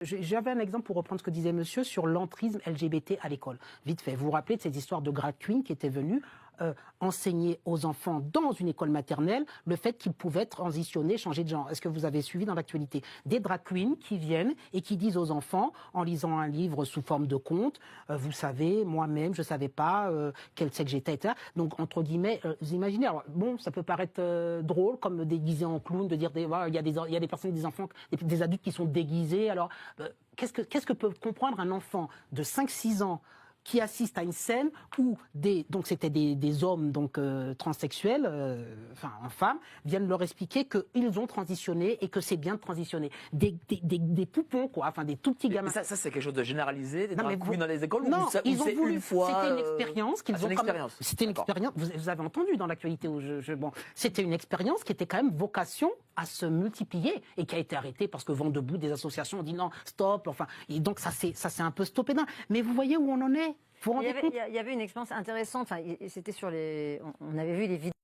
J'avais un exemple pour reprendre ce que disait monsieur sur l'entrisme LGBT à l'école. Vite fait, vous vous rappelez de cette histoire de drag queen qui était venue enseigner aux enfants dans une école maternelle le fait qu'ils pouvaient transitionner, changer de genre. Est-ce que vous avez suivi dans l'actualité des drag queens qui viennent et qui disent aux enfants, en lisant un livre sous forme de conte, vous savez, moi-même, je ne savais pas quel sexe j'étais, etc. Donc, entre guillemets, vous imaginez, alors, bon, ça peut paraître drôle, comme déguisé en clown, de dire, voilà, il y a des personnes, des enfants, des adultes qui sont déguisés. Alors, qu'est-ce que peut comprendre un enfant de 5-6 ans qui assiste à une scène où donc c'était des hommes donc transsexuels, enfin en femmes, viennent leur expliquer qu'ils ont transitionné et que c'est bien de transitionner. Des poupons quoi, enfin des tout petits gamins. Ça c'est quelque chose de généralisé, des drag queens dans les écoles. Non, ils ont voulu. Une fois. C'était une expérience qu'ils ont. C'était une expérience. Vous avez entendu dans l'actualité où bon, c'était une expérience qui était quand même vocation à se multiplier et qui a été arrêtée parce que Vent debout, des associations ont dit non, stop. Enfin, et donc ça s'est un peu stoppé. Mais vous voyez où on en est. Il y avait une expérience intéressante. Enfin, c'était sur les. On avait vu les vidéos.